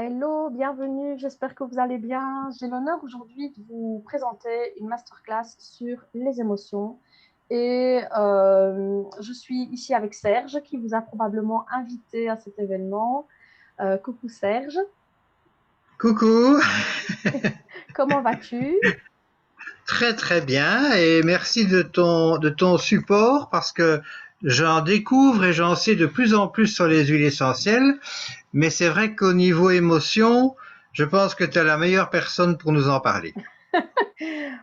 Hello, bienvenue, j'espère que vous allez bien. J'ai l'honneur aujourd'hui de vous présenter une masterclass sur les émotions. Je suis ici avec Serge qui vous a probablement invité à cet événement. Coucou Serge, Coucou, comment vas-tu? très très bien et merci de ton support parce que j'en découvre et j'en sais de plus en plus sur les huiles essentielles, mais c'est vrai qu'au niveau émotion, je pense que tu es la meilleure personne pour nous en parler.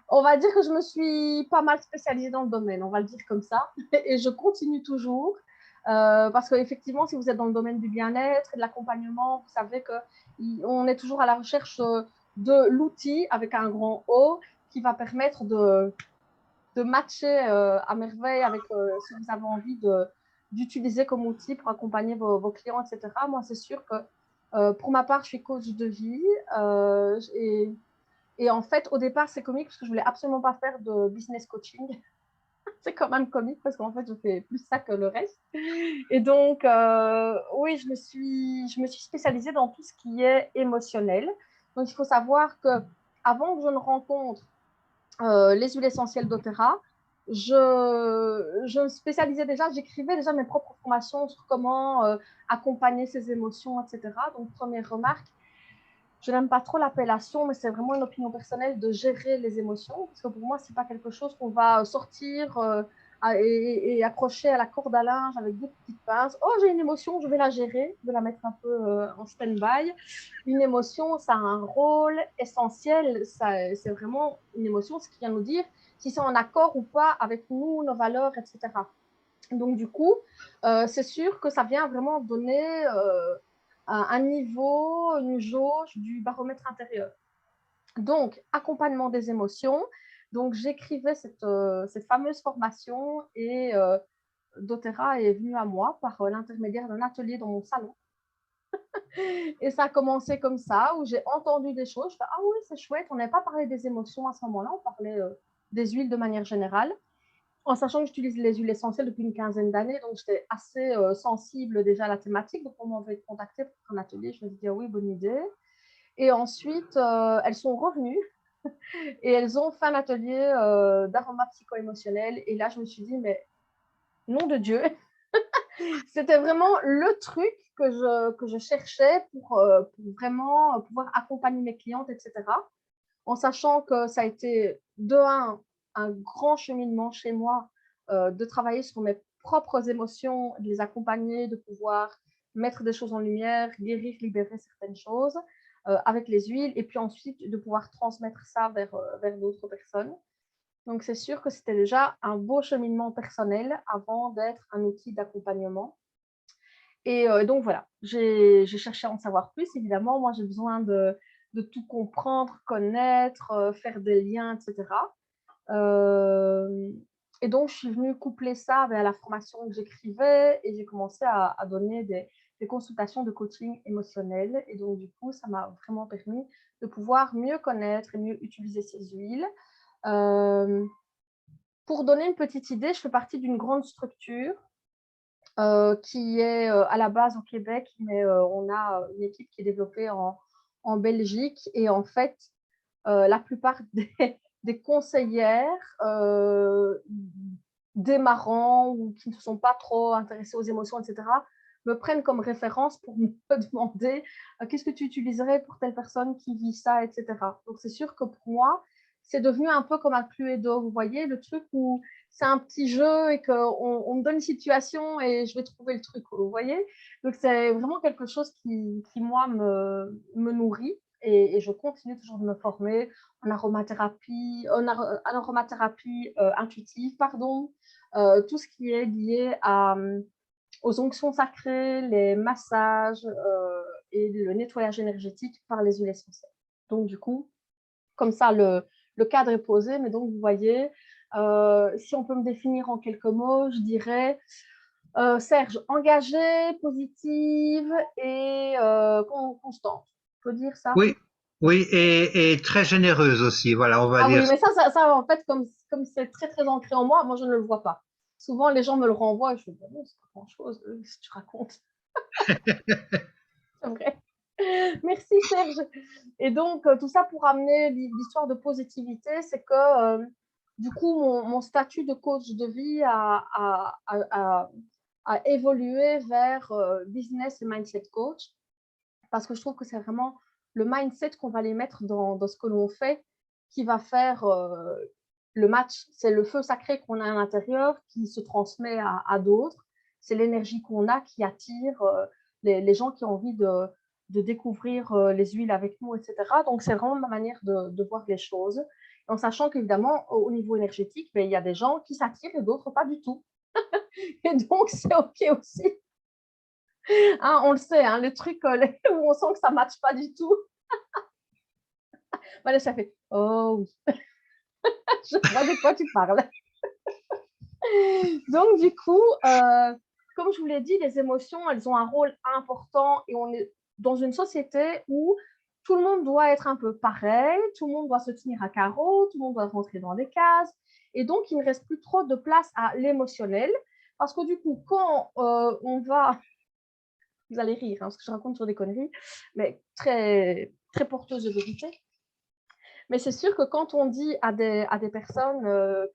On va dire que je me suis pas mal spécialisée dans le domaine, on va le dire comme ça, et je continue toujours. Parce qu'effectivement, si vous êtes dans le domaine du bien-être et de l'accompagnement, vous savez qu'on est toujours à la recherche de l'outil avec un grand O qui va permettre de matcher à merveille avec ce que vous avez envie d'utiliser comme outil pour accompagner vos clients, etc. Moi, c'est sûr que pour ma part, je suis coach de vie et en fait, au départ, c'est comique parce que je voulais absolument pas faire de business coaching. C'est quand même comique parce qu'en fait, je fais plus ça que le reste. Et donc, oui, je me suis spécialisée dans tout ce qui est émotionnel. Donc, il faut savoir que avant que je ne rencontre les huiles essentielles d'Otera, je me spécialisais déjà, j'écrivais déjà mes propres formations sur comment accompagner ses émotions, etc. Donc, première remarque, je n'aime pas trop l'appellation, mais c'est vraiment une opinion personnelle de gérer les émotions, parce que pour moi, c'est pas quelque chose qu'on va sortir et accrocher à la corde à linge avec deux petites pinces. Oh, j'ai une émotion, je vais la gérer, je vais la mettre un peu en stand-by. Une émotion, ça a un rôle essentiel, c'est vraiment une émotion, ce qui vient nous dire si c'est en accord ou pas avec nous, nos valeurs, etc. Donc, du coup, c'est sûr que ça vient vraiment donner un niveau, une jauge du baromètre intérieur. Donc, accompagnement des émotions. Donc, j'écrivais cette fameuse formation et doTERRA est venu à moi par l'intermédiaire d'un atelier dans mon salon. Et ça a commencé comme ça, où j'ai entendu des choses. Je fais, ah oui, c'est chouette. On n'avait pas parlé des émotions à ce moment-là, on parlait des huiles de manière générale. En sachant que j'utilise les huiles essentielles depuis une quinzaine d'années, donc j'étais assez sensible déjà à la thématique. Donc, on m'avait contacté pour un atelier. Je me suis dit, ah oui, bonne idée. Et ensuite, elles sont revenues et elles ont fait un atelier d'aroma psycho-émotionnel. Et là, je me suis dit, mais nom de Dieu, c'était vraiment le truc que je cherchais pour vraiment pouvoir accompagner mes clientes, etc. En sachant que ça a été de un grand cheminement chez moi de travailler sur mes propres émotions, de les accompagner, de pouvoir mettre des choses en lumière, guérir, libérer certaines choses avec les huiles, et puis ensuite de pouvoir transmettre ça vers d'autres personnes. Donc c'est sûr que c'était déjà un beau cheminement personnel avant d'être un outil d'accompagnement. Et donc voilà, j'ai cherché à en savoir plus. Évidemment, moi, j'ai besoin de tout comprendre, connaître, faire des liens, etc. Euh, et donc, je suis venue coupler ça avec la formation que j'écrivais et j'ai commencé à donner des consultations de coaching émotionnel. Et donc, du coup, ça m'a vraiment permis de pouvoir mieux connaître et mieux utiliser ces huiles. Euh, pour donner une petite idée, je fais partie d'une grande structure qui est à la base au Québec, mais on a une équipe qui est développée en Belgique. Et en fait, la plupart des conseillères démarrants ou qui ne sont pas trop intéressées aux émotions, etc., me prennent comme référence pour me demander qu'est-ce que tu utiliserais pour telle personne qui vit ça, etc. Donc, c'est sûr que pour moi, c'est devenu un peu comme un Cluedo, vous voyez, le truc où c'est un petit jeu et qu'on me donne une situation et je vais trouver le truc, vous voyez. Donc, c'est vraiment quelque chose qui moi, me nourrit et je continue toujours de me former en aromathérapie intuitive, pardon, tout ce qui est lié aux onctions sacrées, les massages et le nettoyage énergétique par les huiles essentielles. Donc, du coup, comme ça, le cadre est posé. Mais donc, vous voyez, si on peut me définir en quelques mots, je dirais Serge, engagée, positive et constante. On peut dire ça? Oui, oui, et très généreuse aussi, voilà, on va Ah dire. oui, mais ça en fait, comme c'est très, très ancré en moi, je ne le vois pas. Souvent, les gens me le renvoient et je me dis, bon, c'est pas grand-chose, ce que tu racontes. C'est vrai. Merci Serge. Et donc, tout ça pour amener l'histoire de positivité, c'est que du coup, mon statut de coach de vie a évolué vers business et mindset coach, parce que je trouve que c'est vraiment le mindset qu'on va les mettre dans ce que l'on fait qui va faire le match. C'est le feu sacré qu'on a à l'intérieur qui se transmet à d'autres. C'est l'énergie qu'on a qui attire les gens qui ont envie de découvrir les huiles avec nous, etc. Donc, c'est vraiment ma manière de voir les choses. En sachant qu'évidemment, au niveau énergétique, ben, il y a des gens qui s'attirent et d'autres pas du tout. Et donc, c'est OK aussi. Hein, on le sait, hein, le truc où on sent que ça ne matche pas du tout. Voilà, ça fait « Oh oui, je vois de quoi tu parles. » Donc, du coup, comme je vous l'ai dit, les émotions, elles ont un rôle important et on est dans une société où tout le monde doit être un peu pareil, tout le monde doit se tenir à carreau, tout le monde doit rentrer dans des cases. Et donc, il ne reste plus trop de place à l'émotionnel parce que du coup, quand on va… Vous allez rire, hein, parce que je raconte sur des conneries, mais très, très porteuse de vérité. Mais c'est sûr que quand on dit à des personnes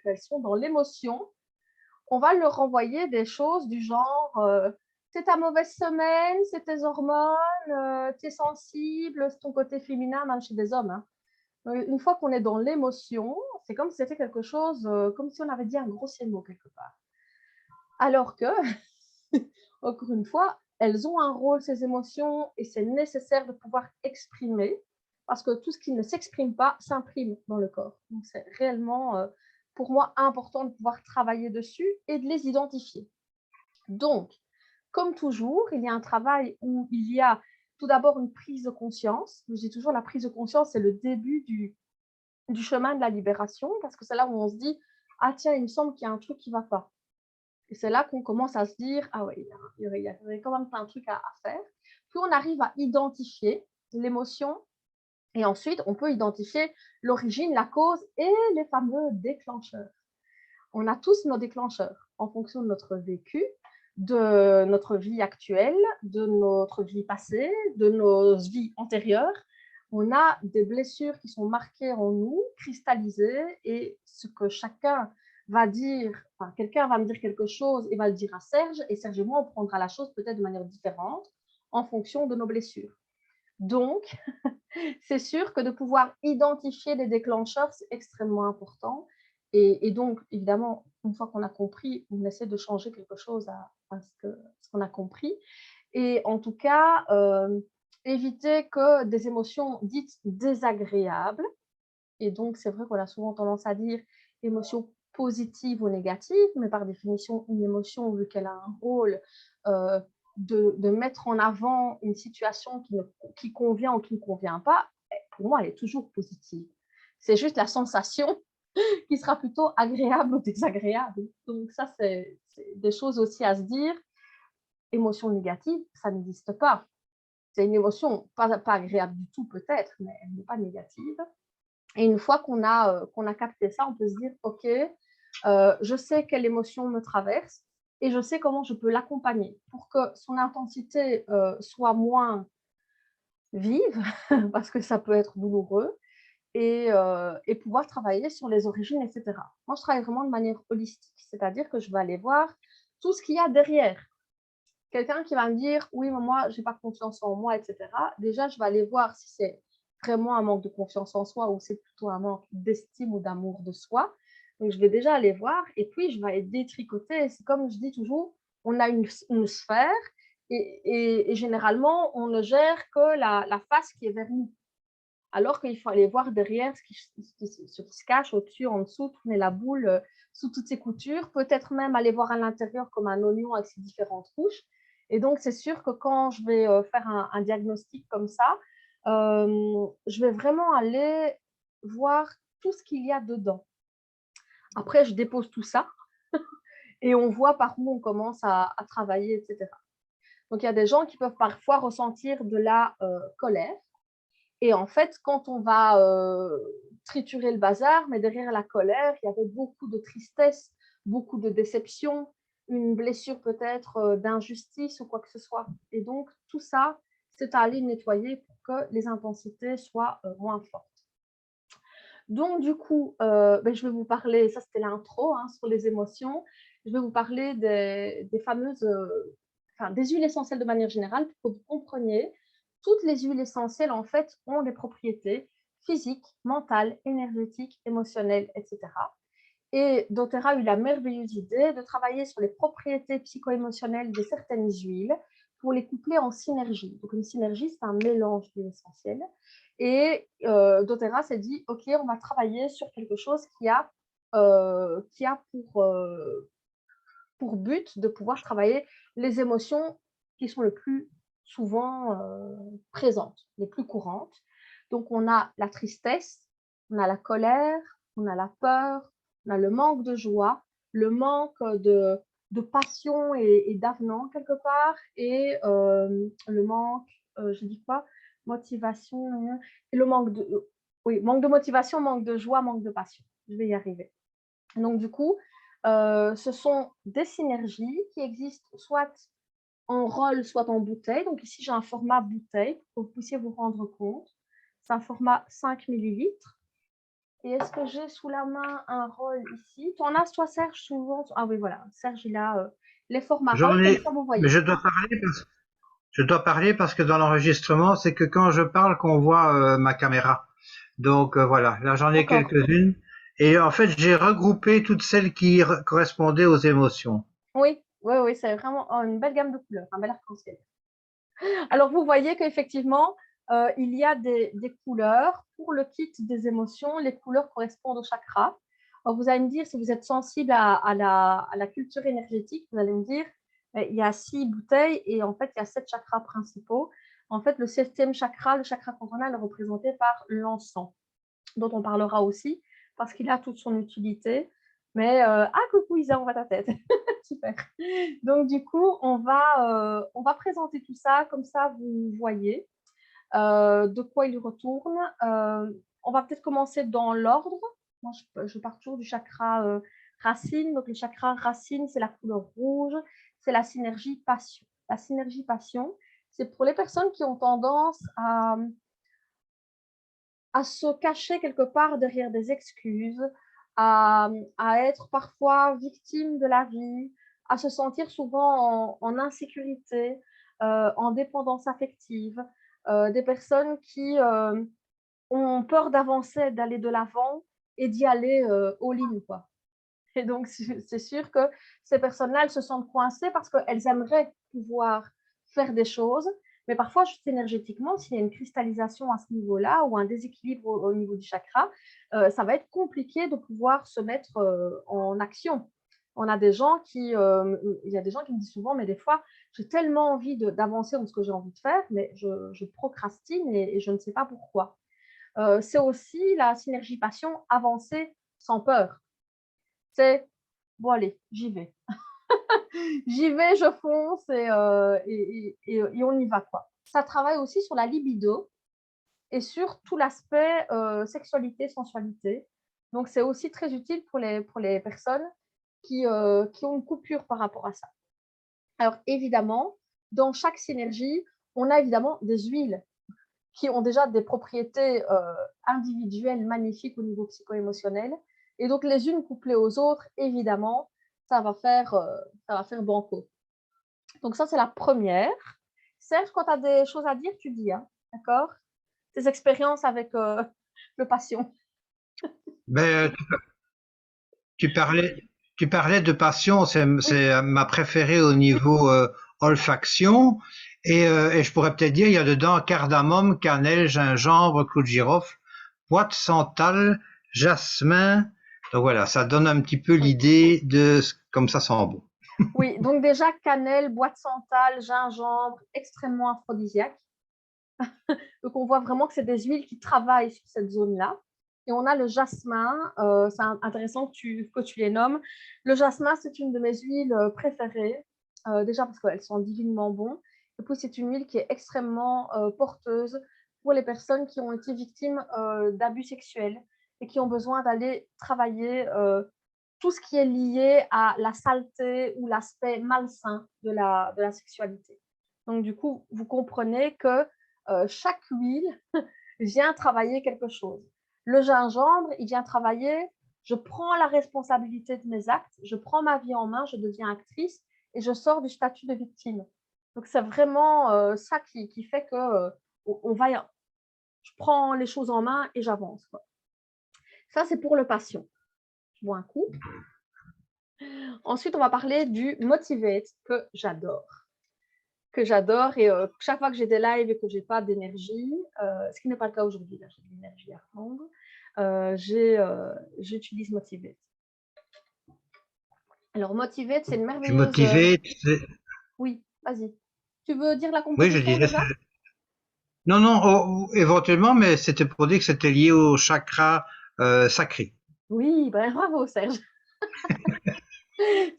qu'elles sont dans l'émotion, on va leur renvoyer des choses du genre c'est ta mauvaise semaine, c'est tes hormones, tu es sensible, c'est ton côté féminin, même chez des hommes. Hein. Une fois qu'on est dans l'émotion, c'est comme si c'était quelque chose, comme si on avait dit un grossier mot quelque part. Alors que, encore une fois, elles ont un rôle, ces émotions, et c'est nécessaire de pouvoir exprimer, parce que tout ce qui ne s'exprime pas s'imprime dans le corps. Donc, c'est réellement, pour moi, important de pouvoir travailler dessus et de les identifier. Donc, comme toujours, il y a un travail où il y a tout d'abord une prise de conscience. Je dis toujours, la prise de conscience, c'est le début du chemin de la libération, parce que c'est là où on se dit, ah tiens, il me semble qu'il y a un truc qui ne va pas. Et c'est là qu'on commence à se dire, ah ouais, il y a quand même plein de trucs à faire. Puis on arrive à identifier l'émotion et ensuite on peut identifier l'origine, la cause et les fameux déclencheurs. On a tous nos déclencheurs en fonction de notre vécu, de notre vie actuelle, de notre vie passée, de nos vies antérieures. On a des blessures qui sont marquées en nous, cristallisées, et ce que chacun va dire, enfin, quelqu'un va me dire quelque chose et va le dire à Serge, et Serge et moi, on prendra la chose peut-être de manière différente en fonction de nos blessures. Donc, c'est sûr que de pouvoir identifier les déclencheurs, c'est extrêmement important. Et donc, évidemment, une fois qu'on a compris, on essaie de changer quelque chose à ce qu'on a compris. Et en tout cas, éviter que des émotions dites désagréables, et donc c'est vrai qu'on a souvent tendance à dire émotions positives ou négatives, mais par définition, une émotion, vu qu'elle a un rôle de mettre en avant une situation qui convient ou qui ne convient pas, pour moi, elle est toujours positive. C'est juste la sensation qui sera plutôt agréable ou désagréable. Donc ça, c'est des choses aussi à se dire. Émotion négative, ça n'existe pas. C'est une émotion pas agréable du tout peut-être, mais elle n'est pas négative. Et une fois qu'on a capté ça, on peut se dire, OK, je sais quelle émotion me traverse et je sais comment je peux l'accompagner pour que son intensité soit moins vive, parce que ça peut être douloureux, et pouvoir travailler sur les origines, etc. Moi, je travaille vraiment de manière holistique, c'est-à-dire que je vais aller voir tout ce qu'il y a derrière. Quelqu'un qui va me dire, oui, mais moi, je n'ai pas confiance en moi, etc. Déjà, je vais aller voir si c'est vraiment un manque de confiance en soi ou c'est plutôt un manque d'estime ou d'amour de soi. Donc, je vais déjà aller voir et puis je vais aller détricoter. C'est comme je dis toujours, on a une sphère et généralement, on ne gère que la face qui est vers nous. Alors qu'il faut aller voir derrière ce qui se cache au-dessus, en dessous, tourner la boule sous toutes ses coutures, peut-être même aller voir à l'intérieur comme un oignon avec ses différentes couches. Et donc, c'est sûr que quand je vais faire un diagnostic comme ça, je vais vraiment aller voir tout ce qu'il y a dedans. Après, je dépose tout ça et on voit par où on commence à travailler, etc. Donc, il y a des gens qui peuvent parfois ressentir de la colère. Et en fait, quand on va triturer le bazar, mais derrière la colère, il y avait beaucoup de tristesse, beaucoup de déception, une blessure peut-être d'injustice ou quoi que ce soit. Et donc, tout ça, c'est à aller nettoyer pour que les intensités soient moins fortes. Donc, du coup, je vais vous parler, ça c'était l'intro sur les émotions, je vais vous parler des fameuses, des huiles essentielles de manière générale pour que vous compreniez. Toutes les huiles essentielles, en fait, ont des propriétés physiques, mentales, énergétiques, émotionnelles, etc. Et doTERRA a eu la merveilleuse idée de travailler sur les propriétés psycho-émotionnelles de certaines huiles pour les coupler en synergie. Donc, une synergie, c'est un mélange d'huiles essentielles. Et doTERRA s'est dit, OK, on va travailler sur quelque chose qui a pour but de pouvoir travailler les émotions qui sont le plus souvent présentes, les plus courantes. Donc, on a la tristesse, on a la colère, on a la peur, on a le manque de joie, le manque de passion et d'avenant quelque part, et le manque, je dis quoi, motivation, et le manque de, oui, manque de motivation, manque de joie, manque de passion. Je vais y arriver. Donc, du coup, ce sont des synergies qui existent soit en rôle, soit en bouteille. Donc, ici, j'ai un format bouteille pour que vous puissiez vous rendre compte. C'est un format 5 millilitres. Et est-ce que j'ai sous la main un rôle ici? Tu en as, toi, Serge, souvent? Ah oui, voilà. Serge, il a les formats J'en rôles, comme ai, ça, vous mais voyez. je dois parler parce que dans l'enregistrement, c'est que quand je parle qu'on voit ma caméra. Donc voilà, là j'en ai D'accord. quelques-unes. Et en fait, j'ai regroupé toutes celles qui correspondaient aux émotions. Oui, oui, oui, c'est vraiment une belle gamme de couleurs, un bel arc-en-ciel. Alors, vous voyez qu'effectivement, il y a des couleurs. Pour le kit des émotions, les couleurs correspondent au chakra. Alors, vous allez me dire, si vous êtes sensible à la culture énergétique, vous allez me dire, il y a 6 bouteilles et en fait, il y a 7 chakras principaux. En fait, le 7e chakra, le chakra coronal, est représenté par l'encens, dont on parlera aussi parce qu'il a toute son utilité. Mais, coucou Isa, on voit ta tête. Super. Donc, du coup, on va présenter tout ça, comme ça, vous voyez de quoi il retourne. On va peut-être commencer dans l'ordre. Moi, je pars toujours du chakra racine. Donc, le chakra racine, c'est la couleur rouge, c'est la synergie passion. La synergie passion, c'est pour les personnes qui ont tendance à se cacher quelque part derrière des excuses, à, être parfois victime de la vie, à se sentir souvent en insécurité, en dépendance affective, des personnes qui ont peur d'avancer, d'aller de l'avant et d'y aller all-in, quoi. Et donc, c'est sûr que ces personnes-là, elles se sentent coincées parce qu'elles aimeraient pouvoir faire des choses, mais parfois, juste énergétiquement, s'il y a une cristallisation à ce niveau-là ou un déséquilibre au niveau du chakra, ça va être compliqué de pouvoir se mettre en action. On a des gens il y a des gens qui me disent souvent, mais des fois, j'ai tellement envie d'avancer dans ce que j'ai envie de faire, mais je procrastine et je ne sais pas pourquoi. C'est aussi la synergie passion, avancer sans peur. C'est bon, allez, j'y vais. J'y vais, je fonce et on y va, quoi. Ça travaille aussi sur la libido et sur tout l'aspect sexualité, sensualité. Donc, c'est aussi très utile pour les personnes qui ont une coupure par rapport à ça. Alors, évidemment, dans chaque synergie, on a évidemment des huiles qui ont déjà des propriétés individuelles magnifiques au niveau psycho-émotionnel. Et donc, les unes couplées aux autres, évidemment, ça va faire banco. Donc, ça, c'est la première. Serge, quand tu as des choses à dire, tu dis, hein, d'accord? Tes expériences avec le patient. Ben, tu parlais, tu parlais de passion, Oui, c'est ma préférée au niveau olfaction. Et je pourrais peut-être dire, il y a dedans cardamome, cannelle, gingembre, clou de girofle, pois de santal, jasmin. Donc voilà, ça donne un petit peu oui. l'idée de comme ça sent bon. Oui, donc déjà, cannelle, bois de santal, gingembre, extrêmement aphrodisiaque. Donc, on voit vraiment que c'est des huiles qui travaillent sur cette zone-là. Et on a le jasmin, c'est intéressant que tu les nommes. Le jasmin, c'est une de mes huiles préférées, déjà parce qu'elles sont divinement bonnes. Et puis, c'est une huile qui est extrêmement porteuse pour les personnes qui ont été victimes d'abus sexuels et qui ont besoin d'aller travailler tout ce qui est lié à la saleté ou l'aspect malsain de la sexualité. Donc, du coup, vous comprenez que chaque huile vient travailler quelque chose. Le gingembre, il vient travailler, je prends la responsabilité de mes actes, je prends ma vie en main, je deviens actrice et je sors du statut de victime. Donc, c'est vraiment ça qui fait que je prends les choses en main et j'avance. Ça, c'est pour le passion. Je bois un coup. Ensuite, on va parler du motivate que j'adore. Et chaque fois que j'ai des lives et que j'ai pas d'énergie, ce qui n'est pas le cas aujourd'hui, là j'ai de l'énergie à prendre, j'utilise Motivate. Alors Motivate, c'est une Tu merveilleuse. motivé, Oui, vas-y. Tu veux dire la oui, je composition dirais. déjà? Non, non, éventuellement, mais c'était pour dire que c'était lié au chakra sacré. Oui, ben, bravo Serge.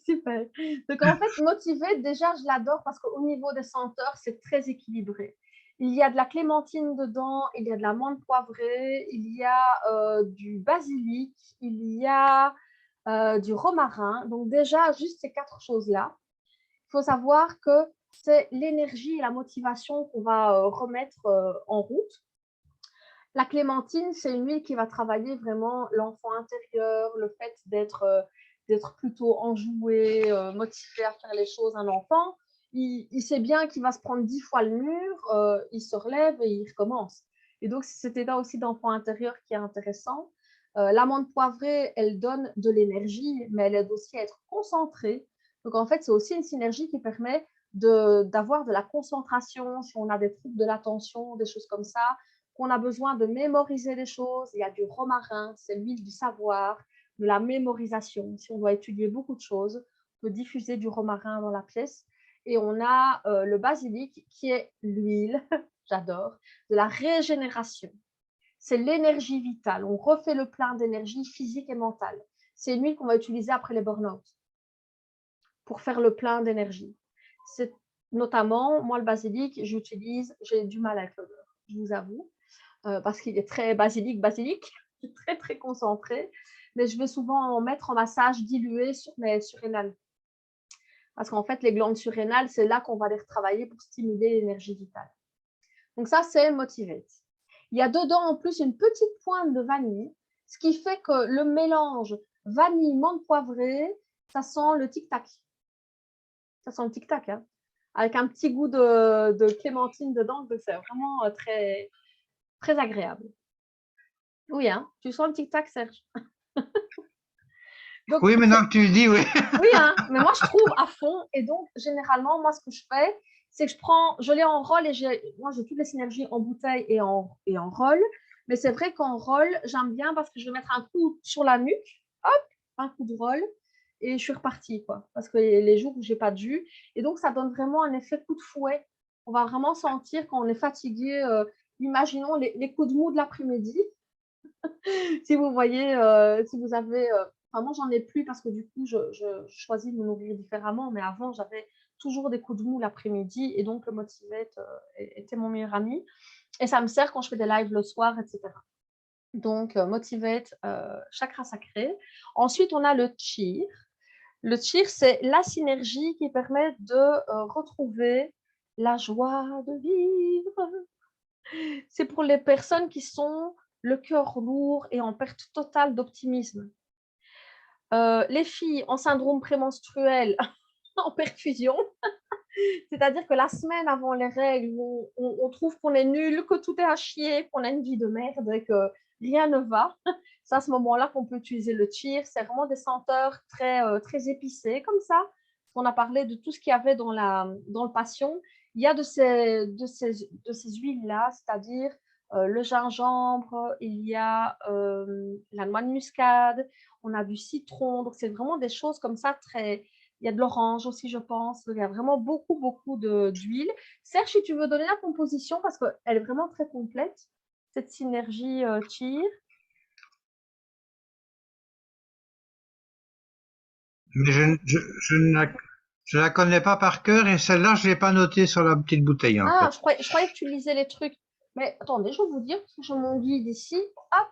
Super. Donc en fait, Motivate, déjà, je l'adore parce qu'au niveau des senteurs, c'est très équilibré. Il y a de la clémentine dedans, il y a de la menthe poivrée, il y a du basilic, il y a du romarin. Donc déjà, juste ces 4 choses-là. Il faut savoir que c'est l'énergie et la motivation qu'on va remettre en route. La clémentine, c'est une huile qui va travailler vraiment l'enfant intérieur, le fait d'être plutôt enjoué, motivé à faire les choses. Un enfant, il sait bien qu'il va se prendre 10 fois le mur, il se relève et il recommence. Et donc, c'est cet état aussi d'enfant intérieur qui est intéressant. L'amande poivrée, elle donne de l'énergie, mais elle aide aussi à être concentrée. Donc, en fait, c'est aussi une synergie qui permet d'avoir de la concentration, si on a des troubles de l'attention, des choses comme ça, qu'on a besoin de mémoriser les choses. Il y a du romarin, c'est l'huile du savoir, de la mémorisation. Si on doit étudier beaucoup de choses, on peut diffuser du romarin dans la pièce. Et on a le basilic qui est l'huile, j'adore, de la régénération. C'est l'énergie vitale. On refait le plein d'énergie physique et mentale. C'est une huile qu'on va utiliser après les burn-out pour faire le plein d'énergie. C'est notamment, moi, le basilic, j'utilise, j'ai du mal avec l'odeur, je vous avoue, parce qu'il est très basilic, très, très concentré. Mais je vais souvent en mettre en massage dilué sur mes surrénales. Parce qu'en fait, les glandes surrénales, c'est là qu'on va les retravailler pour stimuler l'énergie vitale. Donc ça, c'est Motivate. Il y a dedans en plus une petite pointe de vanille, ce qui fait que le mélange vanille, menthe poivrée, ça sent le tic-tac. Ça sent le tic-tac, hein, avec un petit goût de clémentine dedans. Donc c'est vraiment très, très agréable. Oui, hein, tu sens le tic-tac, Serge. Donc, Oui, maintenant que tu le dis, oui. oui, hein, mais moi, je trouve à fond. Et donc, généralement, moi, ce que je fais, c'est que je l'ai en roll et moi, j'ai toutes les synergies en bouteille et en roll. Mais c'est vrai qu'en roll, j'aime bien parce que je vais mettre un coup sur la nuque, hop, un coup de roll, et je suis repartie, quoi. Parce que les jours où j'ai pas de jus. Et donc, ça donne vraiment un effet coup de fouet. On va vraiment sentir quand on est fatigué. Imaginons les coups de mou de l'après-midi. Si vous voyez, si vous avez. Enfin, moi, j'en ai plus parce que du coup, je choisis de me nourrir différemment. Mais avant, j'avais toujours des coups de mou l'après-midi et donc le Motivate était mon meilleur ami. Et ça me sert quand je fais des lives le soir, etc. Donc, Motivate, chakra sacré. Ensuite, on a le cheer. Le cheer, c'est la synergie qui permet de retrouver la joie de vivre. C'est pour les personnes qui sont le cœur lourd et en perte totale d'optimisme. Les filles en syndrome prémenstruel, en perfusion, c'est-à-dire que la semaine avant les règles, on trouve qu'on est nul, que tout est à chier, qu'on a une vie de merde et que rien ne va. C'est à ce moment-là qu'on peut utiliser le cheer. C'est vraiment des senteurs très épicées comme ça. On a parlé de tout ce qu'il y avait dans le passion. Il y a de ces huiles-là, c'est-à-dire le gingembre, il y a la noix de muscade, on a du citron. Donc, c'est vraiment des choses comme ça très. Il y a de l'orange aussi, je pense. Il y a vraiment beaucoup, beaucoup d'huile. Serge, si tu veux donner la composition, parce qu'elle est vraiment très complète, cette synergie cheer. Mais je la connais pas par cœur et celle-là, je l'ai pas notée sur la petite bouteille, en Ah, fait. je croyais que tu lisais les trucs. Mais attendez, je vais vous dire, parce que j'ai mon guide ici. Hop.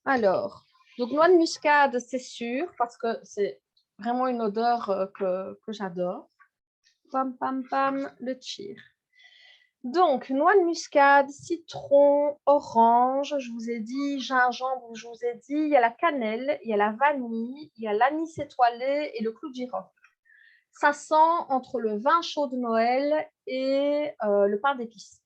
Alors, Donc, noix de muscade, c'est sûr, parce que c'est vraiment une odeur que j'adore. Pam, pam, pam, le cheer. Donc, noix de muscade, citron, orange, je vous ai dit, gingembre, je vous ai dit, il y a la cannelle, il y a la vanille, il y a l'anis étoilé et le clou de girofle. Ça sent entre le vin chaud de Noël et le pain d'épices.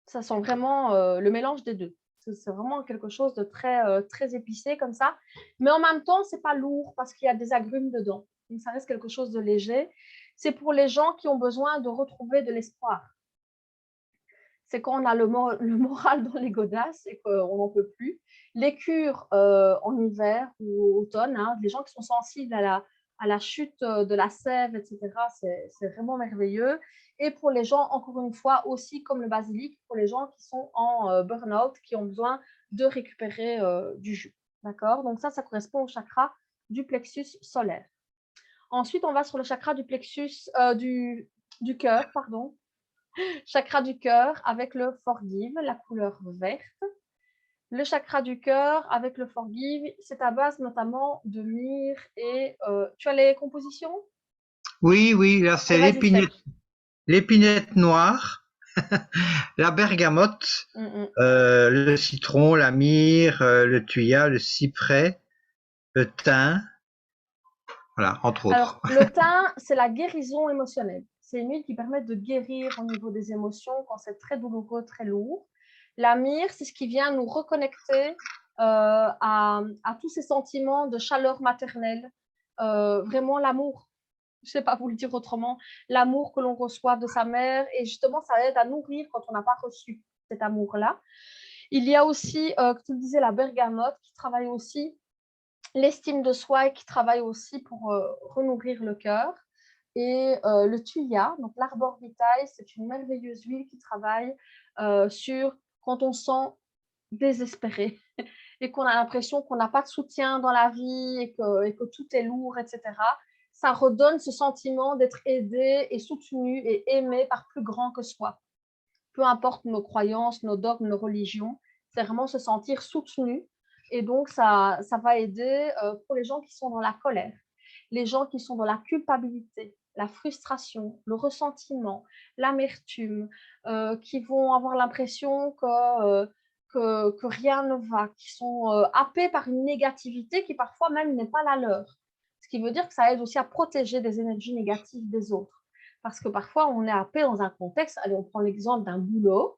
Ça sent vraiment le mélange des deux. C'est vraiment quelque chose de très épicé comme ça. Mais en même temps, c'est pas lourd parce qu'il y a des agrumes dedans. Donc, ça reste quelque chose de léger. C'est pour les gens qui ont besoin de retrouver de l'espoir. C'est quand on a le moral dans les godasses et qu'on n'en peut plus. Les cures en hiver ou automne, hein, les gens qui sont sensibles à la chute de la sève, etc., c'est vraiment merveilleux. Et pour les gens, encore une fois, aussi comme le basilic, pour les gens qui sont en burn-out, qui ont besoin de récupérer du jus. D'accord? Donc ça correspond au chakra du plexus solaire. Ensuite, on va sur le chakra du plexus du cœur, pardon. Chakra du cœur avec le forgive, la couleur verte. Le chakra du cœur avec le forgive, c'est à base notamment de myrrhe et tu as les compositions? Oui, oui, là c'est Allez, vas-y, check. l'épinette noire, la bergamote, le citron, la myrrhe, le thuya, le cyprès, le thym, voilà, entre Alors, autres. le thym, c'est la guérison émotionnelle. C'est une huile qui permet de guérir au niveau des émotions quand c'est très douloureux, très lourd. La myrrhe, c'est ce qui vient nous reconnecter à tous ces sentiments de chaleur maternelle, vraiment l'amour. Je ne sais pas vous le dire autrement, l'amour que l'on reçoit de sa mère. Et justement, ça aide à nourrir quand on n'a pas reçu cet amour-là. Il y a aussi, que tu le disais, la bergamote qui travaille aussi l'estime de soi et qui travaille aussi pour renourrir le cœur. Et le thuya, donc l'arbor vitae, c'est une merveilleuse huile qui travaille sur quand on se sent désespéré et qu'on a l'impression qu'on n'a pas de soutien dans la vie et que tout est lourd, etc. Ça redonne ce sentiment d'être aidé et soutenu et aimé par plus grand que soi. Peu importe nos croyances, nos dogmes, nos religions, c'est vraiment se sentir soutenu. Et donc, ça va aider pour les gens qui sont dans la colère, les gens qui sont dans la culpabilité, la frustration, le ressentiment, l'amertume, qui vont avoir l'impression que rien ne va, qui sont happés par une négativité qui parfois même n'est pas la leur. Ce qui veut dire que ça aide aussi à protéger des énergies négatives des autres. Parce que parfois, on est happé dans un contexte. Allez, on prend l'exemple d'un boulot.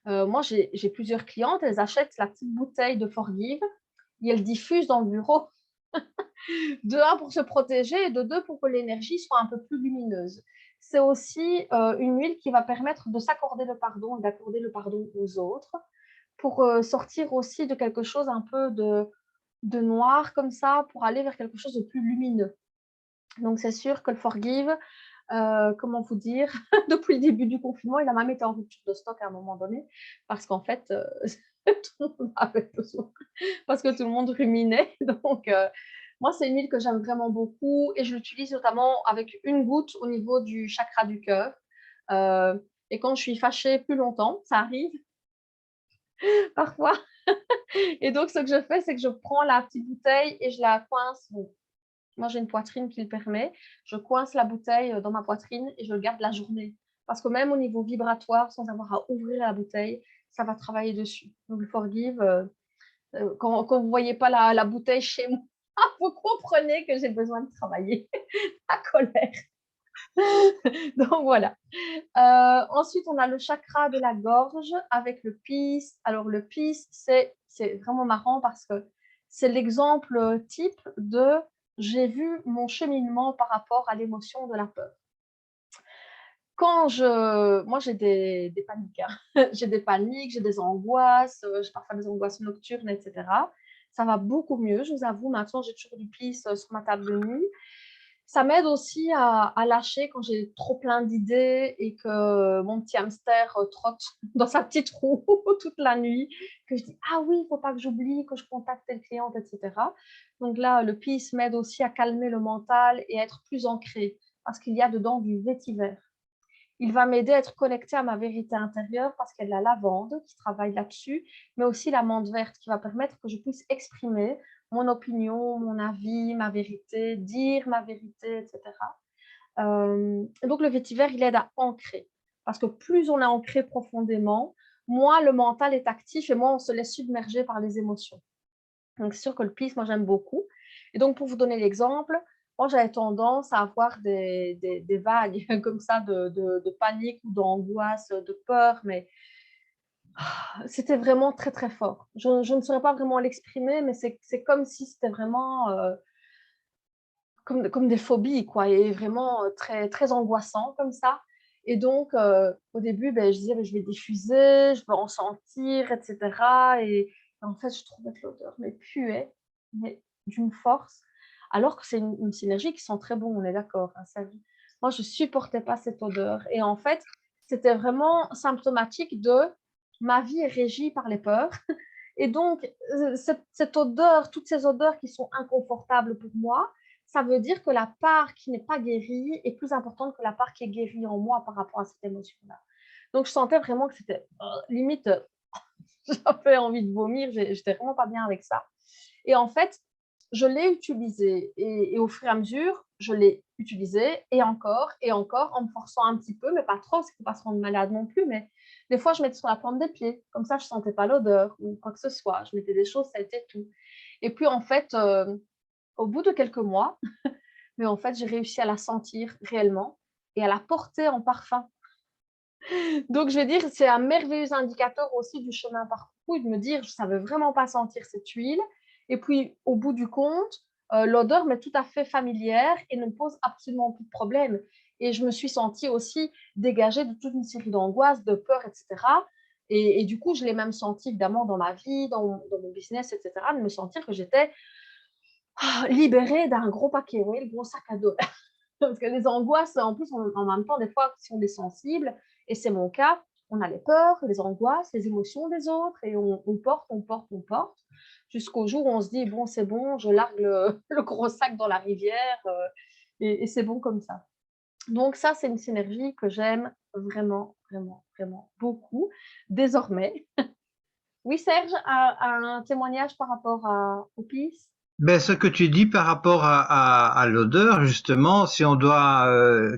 Moi, j'ai plusieurs clientes, elles achètent la petite bouteille de Forgive et elles diffusent dans le bureau. De un, pour se protéger et de deux, pour que l'énergie soit un peu plus lumineuse. C'est aussi une huile qui va permettre de s'accorder le pardon et d'accorder le pardon aux autres pour sortir aussi de quelque chose un peu de noir comme ça pour aller vers quelque chose de plus lumineux. Donc, c'est sûr que le Forgive, comment vous dire, depuis le début du confinement, il a même été en rupture de stock à un moment donné, parce qu'en fait, tout le monde avait besoin, parce que tout le monde ruminait. Donc, moi, c'est une huile que j'aime vraiment beaucoup et je l'utilise notamment avec une goutte au niveau du chakra du cœur. Et quand je suis fâchée plus longtemps, ça arrive parfois. Et donc, ce que je fais, c'est que je prends la petite bouteille et je la coince. Bon, moi, j'ai une poitrine qui le permet. Je coince la bouteille dans ma poitrine et je le garde la journée. Parce que même au niveau vibratoire, sans avoir à ouvrir la bouteille, ça va travailler dessus. Donc, le Forgive, quand vous ne voyez pas la bouteille chez moi, vous comprenez que j'ai besoin de travailler la colère. Donc, voilà. Ensuite, on a le chakra de la gorge avec le peace. Alors, le peace, c'est vraiment marrant parce que c'est l'exemple type de j'ai vu mon cheminement par rapport à l'émotion de la peur. Moi, j'ai des paniques. Hein. J'ai des paniques, j'ai des angoisses, j'ai parfois des angoisses nocturnes, etc. Ça va beaucoup mieux, je vous avoue. Maintenant, j'ai toujours du peace sur ma table de nuit. Ça m'aide aussi à lâcher quand j'ai trop plein d'idées et que mon petit hamster trotte dans sa petite roue toute la nuit, que je dis ah oui, il ne faut pas que j'oublie, que je contacte telle cliente, etc. Donc là, le peace m'aide aussi à calmer le mental et à être plus ancré parce qu'il y a dedans du vétiver. Il va m'aider à être connectée à ma vérité intérieure parce qu'il y a de la lavande qui travaille là-dessus, mais aussi la menthe verte qui va permettre que je puisse exprimer mon opinion, mon avis, ma vérité, dire ma vérité, etc. Donc, le vétiver, il aide à ancrer. Parce que plus on est ancré profondément, moins le mental est actif et moins on se laisse submerger par les émotions. Donc, c'est sûr que le pisse, moi, j'aime beaucoup. Et donc, pour vous donner l'exemple, moi, j'avais tendance à avoir des vagues comme ça de panique ou d'angoisse, de peur, mais c'était vraiment très, très fort. Je ne saurais pas vraiment l'exprimer, mais c'est comme si c'était vraiment comme des phobies, quoi, et vraiment très, très angoissant comme ça. Et donc, au début, ben, je disais, ben, je vais diffuser, je vais en sentir, etc. Et en fait, je trouvais que l'odeur mais puait, mais d'une force, alors que c'est une synergie qui sent très bon, on est d'accord. Hein, moi, je supportais pas cette odeur. Et en fait, c'était vraiment symptomatique de ma vie est régie par les peurs. Et donc, cette odeur, toutes ces odeurs qui sont inconfortables pour moi, ça veut dire que la part qui n'est pas guérie est plus importante que la part qui est guérie en moi par rapport à cette émotion-là. Donc, je sentais vraiment que c'était limite, j'avais envie de vomir, j'étais vraiment pas bien avec ça. Et en fait, je l'ai utilisé et au fur et à mesure, je l'ai utilisé et encore, en me forçant un petit peu, mais pas trop, parce qu'il ne faut pas se rendre malade non plus. Mais des fois, je mettais sur la plante des pieds, comme ça, je ne sentais pas l'odeur ou quoi que ce soit. Je mettais des choses, ça a été tout. Et puis, en fait, au bout de quelques mois, mais en fait, j'ai réussi à la sentir réellement et à la porter en parfum. Donc, je vais dire, c'est un merveilleux indicateur aussi du chemin parcouru, de me dire, je ne savais vraiment pas sentir cette huile. Et puis, au bout du compte, l'odeur m'est tout à fait familière et ne me pose absolument plus de problème. Et je me suis sentie aussi dégagée de toute une série d'angoisses, de peurs, etc. Et du coup, je l'ai même senti évidemment dans ma vie, dans mon business, etc., de me sentir que j'étais libérée d'un gros paquet, oui, le gros sac à dos. Parce que les angoisses, en plus, en même temps, des fois, si on est sensible, et c'est mon cas, on a les peurs, les angoisses, les émotions des autres, et on porte, jusqu'au jour où on se dit, bon, c'est bon, je largue le gros sac dans la rivière, et c'est bon comme ça. Donc ça, c'est une synergie que j'aime vraiment, vraiment, vraiment beaucoup, désormais. Oui, Serge, un témoignage par rapport au PIS? Ben, ce que tu dis par rapport à l'odeur, justement, si on doit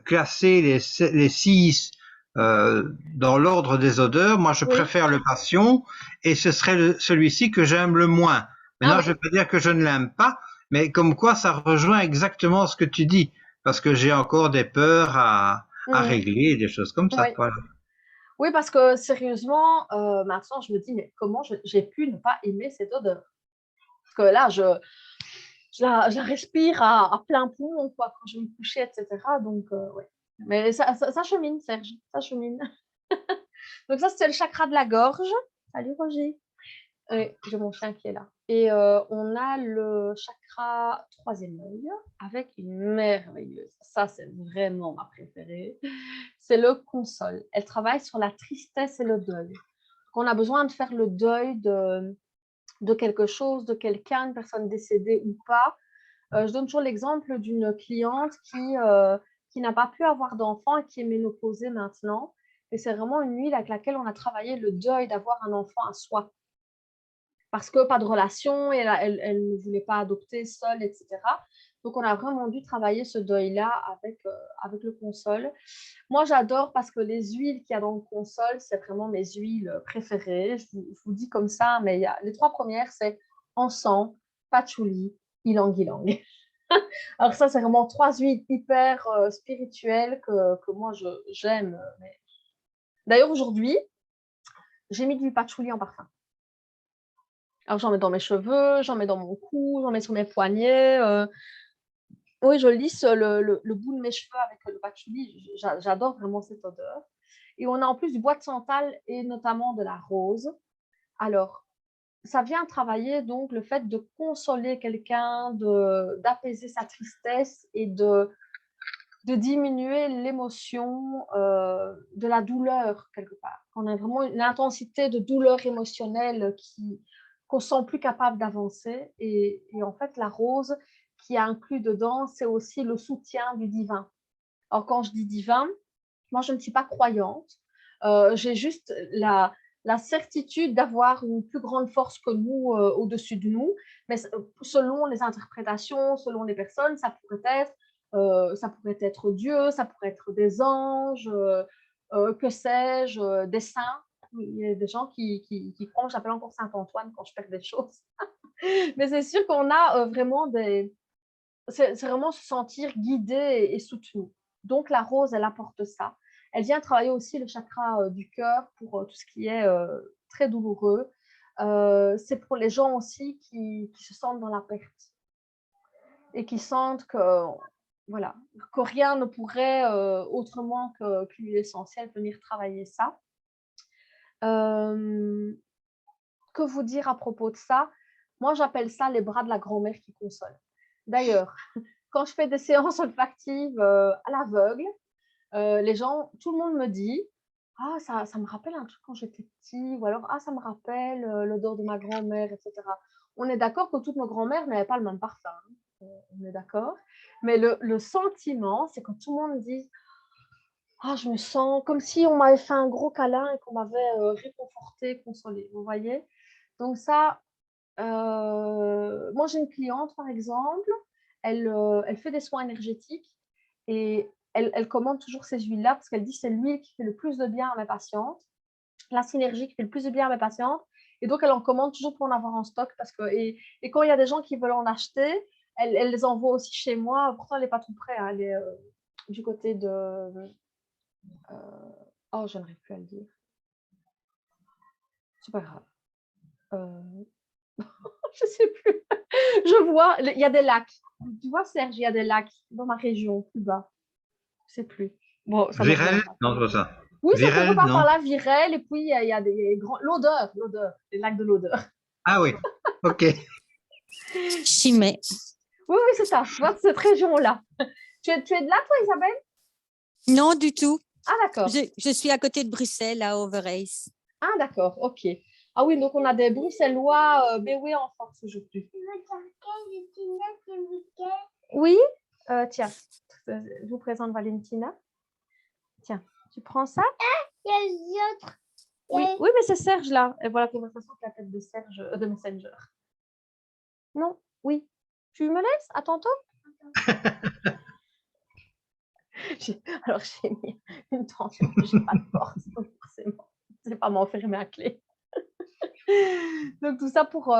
classer les six dans l'ordre des odeurs, moi je Oui. préfère le passion et ce serait celui-ci que j'aime le moins. Ah Maintenant, je oui. ne veux pas dire que je ne l'aime pas, mais comme quoi ça rejoint exactement ce que tu dis, parce que j'ai encore des peurs à Mhm. régler, des choses comme ça. Oui. Voilà. Oui, parce que sérieusement, maintenant, je me dis, mais comment j'ai pu ne pas aimer cette odeur? Parce que là, je la respire à plein poumon, quoi, quand je vais me coucher, etc. Donc, ouais. Mais ça chemine, Serge, ça chemine. Donc, ça, c'était le chakra de la gorge. Salut, Roger. Oui, j'ai mon chien qui est là. Et on a le chakra troisième œil avec une merveilleuse. Ça, c'est vraiment ma préférée. C'est le console. Elle travaille sur la tristesse et le deuil. Donc, on a besoin de faire le deuil de quelque chose, de quelqu'un, une personne décédée ou pas. Je donne toujours l'exemple d'une cliente qui n'a pas pu avoir d'enfant et qui est ménopausée maintenant. Et c'est vraiment une huile avec laquelle on a travaillé le deuil d'avoir un enfant à soi parce que pas de relation, et elle ne voulait pas adopter seule, etc. Donc, on a vraiment dû travailler ce deuil-là avec le console. Moi, j'adore parce que les huiles qu'il y a dans le console, c'est vraiment mes huiles préférées. Je vous dis comme ça, mais les trois premières, c'est encens, patchouli, ylang-ylang. Alors ça, c'est vraiment trois huiles hyper spirituelles que moi, j'aime. D'ailleurs, aujourd'hui, j'ai mis du patchouli en parfum. Alors, j'en mets dans mes cheveux, j'en mets dans mon cou, j'en mets sur mes poignets. Oui, je lisse le bout de mes cheveux avec le patchouli. J'adore vraiment cette odeur. Et on a en plus du bois de santal et notamment de la rose. Alors, ça vient travailler donc le fait de consoler quelqu'un, d'apaiser sa tristesse et de diminuer l'émotion de la douleur quelque part. On a vraiment une intensité de douleur émotionnelle qu'on ne sent plus capable d'avancer. Et en fait, la rose qui est inclus dedans, c'est aussi le soutien du divin. Alors, quand je dis divin, Moi, je ne suis pas croyante. J'ai juste la certitude d'avoir une plus grande force que nous au-dessus de nous. Mais selon les interprétations, selon les personnes, ça pourrait être Dieu, ça pourrait être des anges, que sais-je, des saints. Il y a des gens qui croient, j'appelle encore Saint-Antoine quand je perds des choses. Mais c'est sûr qu'on a vraiment c'est vraiment se sentir guidé et soutenu. Donc, la rose, elle apporte ça. Elle vient travailler aussi le chakra du cœur pour tout ce qui est très douloureux. C'est pour les gens aussi qui se sentent dans la perte et qui sentent que, voilà, que rien ne pourrait autrement que l'huile essentielle venir travailler ça. Que vous dire à propos de ça? Moi, j'appelle ça les bras de la grand-mère qui consolent. D'ailleurs, quand je fais des séances olfactives à l'aveugle, les gens, tout le monde me dit ah, ça me rappelle un truc quand j'étais petit, ou alors ah, ça me rappelle l'odeur de ma grand-mère, etc. On est d'accord que toutes nos grand-mères n'avaient pas le même parfum, hein. On est d'accord. Mais le sentiment, c'est quand tout le monde dit ah, je me sens comme si on m'avait fait un gros câlin et qu'on m'avait réconforté, consolé. Vous voyez? Donc, ça, moi, j'ai une cliente, par exemple, elle fait des soins énergétiques et elle commande toujours ces huiles-là parce qu'elle dit que c'est l'huile qui fait le plus de bien à mes patientes, la synergie qui fait le plus de bien à mes patientes. Et donc, elle en commande toujours pour en avoir en stock. Et quand il y a des gens qui veulent en acheter, elle les envoie aussi chez moi. Pourtant, elle n'est pas tout près, hein. Elle est du côté de… oh, je n'arrive plus à le dire. C'est pas grave. Je ne sais plus. Je vois, il y a des lacs. Tu vois, Serge, il y a des lacs dans ma région, plus bas. Je ne sais plus. Bon, ça me Virel? reviendra. Non, c'est pas ça. Oui, c'est quelque Virel, part non? par là, Virel, et puis il y a des grands… L'odeur, les lacs de l'odeur. Ah oui, ok. Chimay. Oui, c'est ça. Tu vois, cette région-là. Tu es de là, toi, Isabelle? Non, du tout. Ah, d'accord. Je suis à côté de Bruxelles, à Overijse. Ah, d'accord, ok. Ah oui, donc on a des Bruxellois béoués en force aujourd'hui. Oui, tiens, je vous présente Valentina. Tiens, tu prends ça? Il y a les autres. Oui, oui, mais c'est Serge là. Et voilà la conversation avec la tête de Serge de Messenger. Non, oui. Tu me laisses? À tantôt. Alors, j'ai mis une tension que je n'ai pas de force, donc forcément, je ne sais pas m'enfermer à clé. Donc, tout ça pour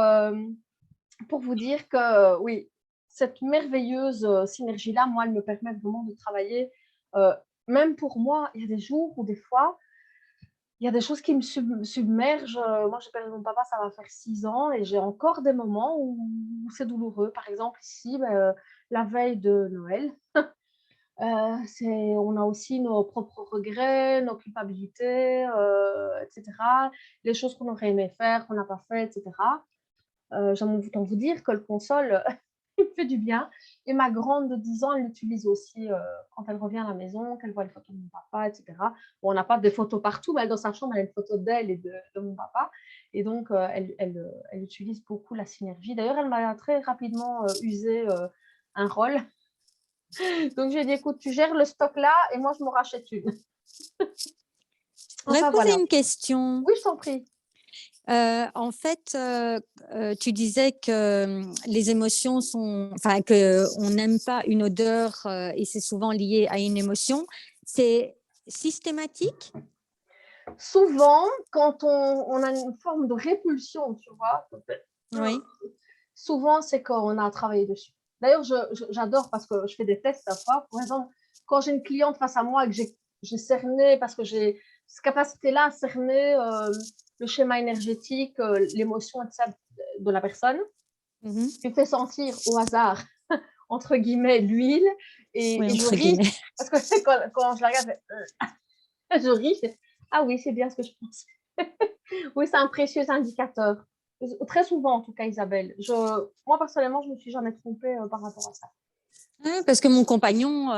vous dire que, oui, cette merveilleuse synergie-là, moi, elle me permet vraiment de travailler. Même pour moi, il y a des jours où des fois, il y a des choses qui me submergent. Moi, j'ai perdu mon papa, ça va faire 6 ans, et j'ai encore des moments où c'est douloureux. Par exemple, ici, la veille de Noël, on a aussi nos propres regrets, nos culpabilités, etc. Les choses qu'on aurait aimé faire, qu'on n'a pas fait, etc. J'aime autant vous dire que le console il me fait du bien. Et ma grande de 10 ans, elle l'utilise aussi quand elle revient à la maison, qu'elle voit les photos de mon papa, etc. Bon, on n'a pas des photos partout, mais dans sa chambre, elle a une photo d'elle et de mon papa. Et donc, elle utilise beaucoup la synergie. D'ailleurs, elle m'a très rapidement usé un rôle. Donc, j'ai dit, écoute, tu gères le stock là et moi, je m'en rachète une. Je voudrais poser voilà. une question. Oui, je t'en prie. En fait, tu disais que les émotions sont, enfin, qu'on n'aime pas une odeur et c'est souvent lié à une émotion. C'est systématique? Souvent, quand on a une forme de répulsion, tu vois, Oui. souvent, c'est qu'on a travaillé dessus. D'ailleurs, j'adore parce que je fais des tests à fois. Par exemple, quand j'ai une cliente face à moi et que j'ai cerné, parce que j'ai cette capacité-là à cerner le schéma énergétique, l'émotion, etc. de la personne, je fais sentir au hasard, entre guillemets, l'huile et je ris. Parce que quand je la regarde, je ris. Ah oui, c'est bien ce que je pense. Oui, c'est un précieux indicateur. Très souvent, en tout cas, Isabelle. Moi, personnellement, je ne me suis jamais trompée par rapport à ça. Parce que mon compagnon…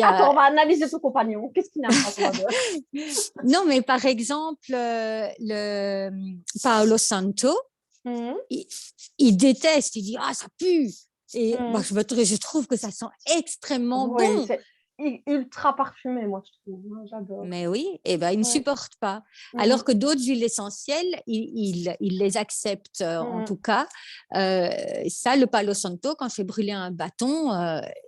Attends, on va analyser ton compagnon. Qu'est-ce qu'il n'aime pas ton odeur? Non, mais par exemple, le Paolo Santo, il déteste. Il dit « Ah, ça pue !» Et je trouve que ça sent extrêmement bon. ultra parfumé, moi, je trouve. Moi, j'adore. Mais oui, eh ben, ils ne Ouais. supportent pas. Mhm. Alors que d'autres huiles essentielles, ils les acceptent en Mhm. tout cas. Ça, le Palo Santo, quand je fais brûler un bâton,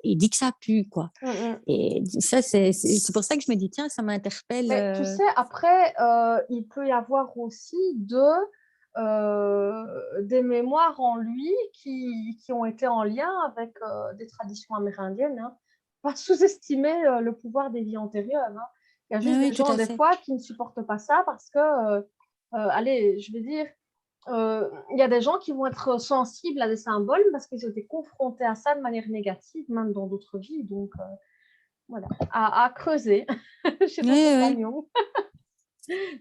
il dit que ça pue, quoi. Mhm. Et ça, c'est pour ça que je me dis, tiens, ça m'interpelle. Mais tu sais, après, il peut y avoir aussi des mémoires en lui qui ont été en lien avec des traditions amérindiennes. Hein. Pas sous-estimer le pouvoir des vies antérieures. Hein. Il y a juste Oui, des tout gens, à des fait. fois, qui ne supportent pas ça parce que, allez, je vais dire, il y a des gens qui vont être sensibles à des symboles parce qu'ils ont été confrontés à ça de manière négative, même dans d'autres vies. Donc, voilà, à creuser chez Oui, ton oui. compagnon.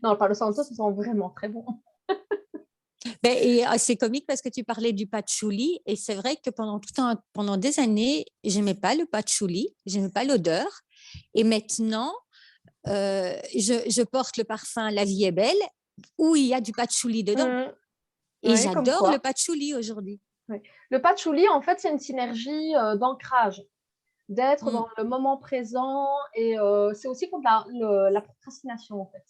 Non, le Palo Santo, ça sent vraiment très bon. Ben, et c'est comique parce que tu parlais du patchouli et c'est vrai que pendant des années, j'aimais pas le patchouli, j'aimais pas l'odeur. Et maintenant, je porte le parfum La Vie est belle où il y a du patchouli dedans. Et Oui, comme j'adore le quoi. patchouli aujourd'hui. Oui. Le patchouli, en fait, c'est une synergie d'ancrage, d'être Mm. dans le moment présent et c'est aussi contre la procrastination, en fait.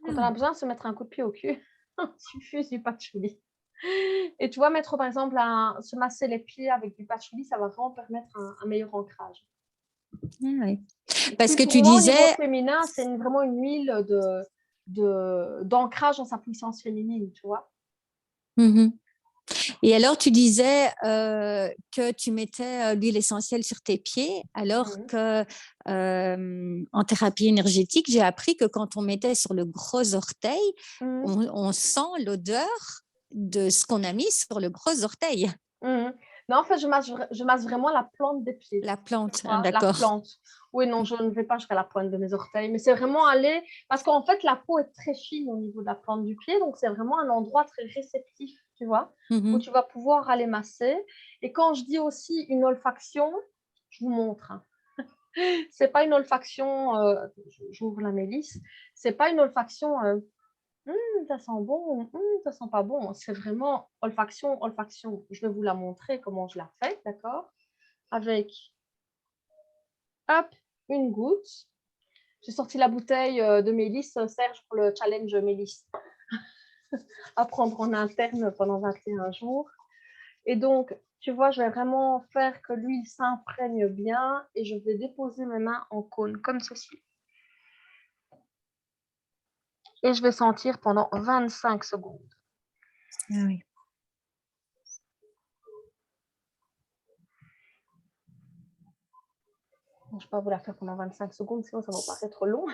Quand on a besoin de se mettre un coup de pied au cul, on suffuse du patchouli. Et tu vois, mettre par exemple, se masser les pieds avec du patchouli, ça va vraiment permettre un meilleur ancrage. Oui. Et Parce puis que pour tu moi, au niveau disais, féminin, c'est vraiment une huile d'ancrage dans sa puissance féminine, tu vois. Mhm. Et alors tu disais que tu mettais l'huile essentielle sur tes pieds, alors que en thérapie énergétique, j'ai appris que quand on mettait sur le gros orteil, on sent l'odeur de ce qu'on a mis sur le gros orteil. Non, en fait, je masse vraiment la plante des pieds. La plante, Vois, la d'accord. plante. Oui, non, je ne vais pas jusqu'à la pointe de mes orteils, mais c'est vraiment aller. Parce qu'en fait, la peau est très fine au niveau de la plante du pied, donc c'est vraiment un endroit très réceptif, tu vois, où tu vas pouvoir aller masser. Et quand je dis aussi une olfaction, je vous montre. Hein. C'est pas une olfaction, j'ouvre la mélisse, c'est pas une olfaction. Ça sent bon, ça sent pas bon. C'est vraiment olfaction, olfaction. Je vais vous la montrer comment je la fais, d'accord? Avec, hop, une goutte. J'ai sorti la bouteille de Mélisse, Serge, pour le challenge Mélisse. À prendre en interne pendant 21 jours. Et donc, tu vois, je vais vraiment faire que l'huile s'imprègne bien et je vais déposer mes mains en cône, comme ceci. Et je vais sentir pendant 25 secondes. Ah oui. Je ne vais pas vous la faire pendant 25 secondes, sinon ça va paraître long.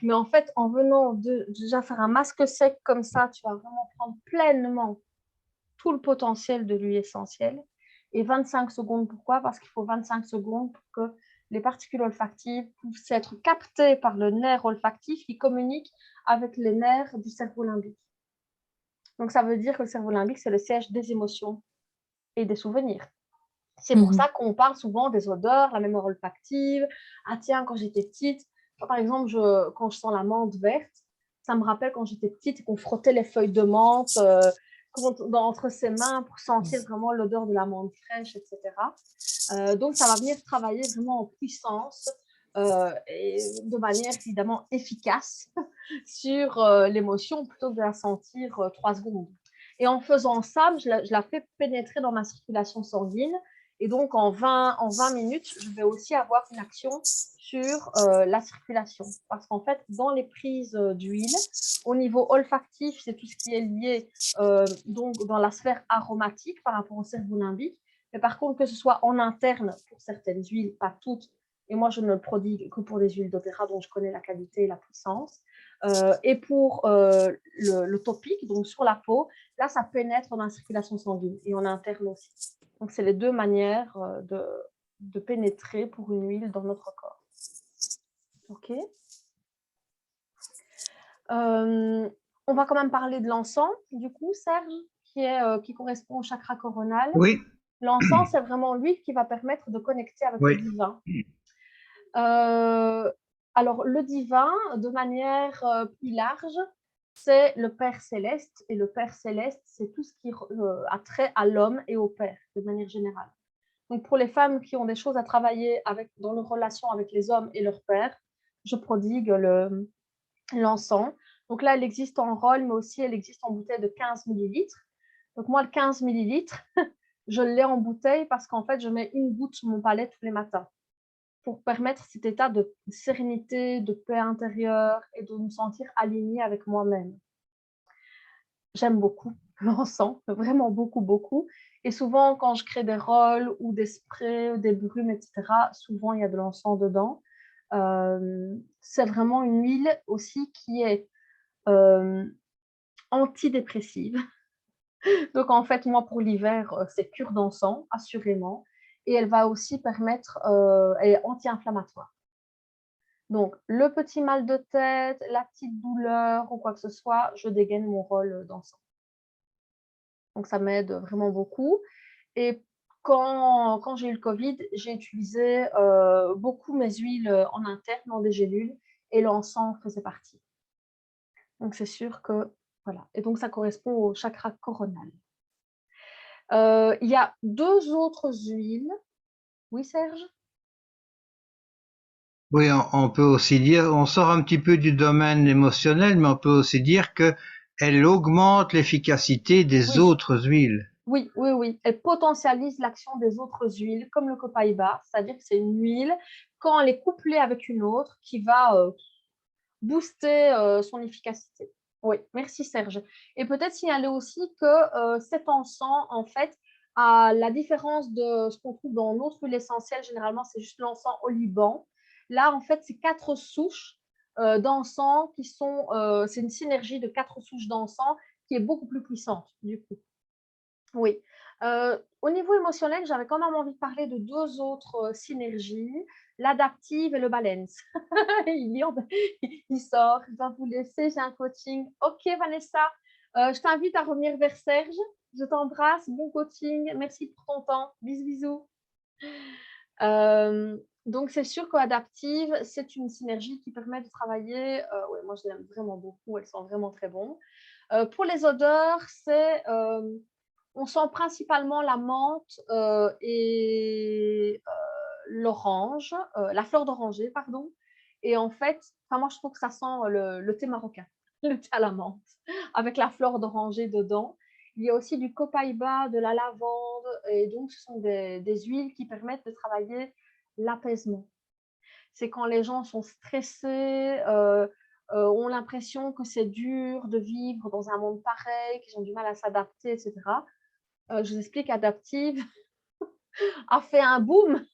Mais en fait, en venant déjà faire un masque sec comme ça, tu vas vraiment prendre pleinement tout le potentiel de l'huile essentielle. Et 25 secondes, pourquoi? Parce qu'il faut 25 secondes pour que les particules olfactives puissent être captées par le nerf olfactif qui communique avec les nerfs du cerveau limbique. Donc, ça veut dire que le cerveau limbique, c'est le siège des émotions et des souvenirs. C'est pour ça qu'on parle souvent des odeurs, la mémoire olfactive. Ah tiens, quand j'étais petite, par exemple, quand je sens la menthe verte, ça me rappelle quand j'étais petite et qu'on frottait les feuilles de menthe entre ses mains pour sentir vraiment l'odeur de la menthe fraîche, etc. Donc, ça va venir travailler vraiment en puissance et de manière évidemment efficace sur l'émotion plutôt que de la sentir 3 secondes. Et en faisant ça, je la fais pénétrer dans ma circulation sanguine. Et donc, en 20 minutes, je vais aussi avoir une action sur la circulation. Parce qu'en fait, dans les prises d'huile, au niveau olfactif, c'est tout ce qui est lié donc dans la sphère aromatique par rapport au cerveau limbique. Mais par contre, que ce soit en interne pour certaines huiles, pas toutes, et moi, je ne le produis que pour des huiles d'Opéra dont je connais la qualité et la puissance, et pour le topique, donc sur la peau, là, ça pénètre dans la circulation sanguine et en interne aussi. Donc, c'est les deux manières de pénétrer pour une huile dans notre corps. OK. On va quand même parler de l'encens, du coup, Serge, qui correspond au chakra coronal. Oui. L'encens, c'est vraiment l'huile qui va permettre de connecter avec le divin. Alors, le divin, de manière plus large, c'est le Père céleste. Et le Père céleste, c'est tout ce qui a trait à l'homme et au Père, de manière générale. Donc, pour les femmes qui ont des choses à travailler dans leur relation avec les hommes et leur père, je prodigue l'encens. Donc là, elle existe en rôle, mais aussi elle existe en bouteille de 15 millilitres. Donc moi, le 15 millilitres, je l'ai en bouteille parce qu'en fait, je mets une goutte sur mon palais tous les matins pour permettre cet état de sérénité, de paix intérieure et de me sentir alignée avec moi-même. J'aime beaucoup l'encens, vraiment beaucoup, beaucoup. Et souvent, quand je crée des rôles ou des sprays, des brumes, etc., souvent, il y a de l'encens dedans. C'est vraiment une huile aussi qui est antidépressive. Donc, en fait, moi, pour l'hiver, c'est cure d'encens, assurément. Et elle va aussi permettre, elle est anti-inflammatoire. Donc, le petit mal de tête, la petite douleur ou quoi que ce soit, je dégaine mon rôle d'encens. Donc, ça m'aide vraiment beaucoup. Et quand j'ai eu le Covid, j'ai utilisé beaucoup mes huiles en interne, dans des gélules, et l'encens faisait partie. Donc, c'est sûr que, voilà. Et donc, ça correspond au chakra coronal. Il y a 2 autres huiles. Oui, Serge? Oui, on peut aussi dire, on sort un petit peu du domaine émotionnel, mais on peut aussi dire que elle augmente l'efficacité des Oui, autres huiles. oui, oui, oui. Elle potentialise l'action des autres huiles, comme le copaïba, c'est-à-dire que c'est une huile, quand elle est couplée avec une autre, qui va booster son efficacité. Oui, merci Serge. Et peut-être signaler aussi que cet encens, en fait, à la différence de ce qu'on trouve dans notre huile essentielle, généralement, c'est juste l'encens au Liban. Là, en fait, c'est 4 souches d'encens qui sont, c'est une synergie de 4 souches d'encens qui est beaucoup plus puissante, du coup. Oui. Au niveau émotionnel, j'avais quand même envie de parler de 2 autres synergies, l'adaptive et le balance. Il sort, il va vous laisser, j'ai un coaching. Ok, Vanessa, je t'invite à revenir vers Serge. Je t'embrasse, bon coaching, merci pour ton temps. Bisous, bisous. Donc, c'est sûr qu'adaptive, c'est une synergie qui permet de travailler. Ouais, moi, je l'aime vraiment beaucoup, elle sent vraiment très bon. Pour les odeurs, on sent principalement la menthe et l'orange, la fleur d'oranger, pardon. Et en fait, moi, je trouve que ça sent le thé marocain, le thé à la menthe, avec la fleur d'oranger dedans. Il y a aussi du copaïba, de la lavande, et donc ce sont des huiles qui permettent de travailler l'apaisement. C'est quand les gens sont stressés, ont l'impression que c'est dur de vivre dans un monde pareil, qu'ils ont du mal à s'adapter, etc. Je vous explique, Adaptive a fait un boom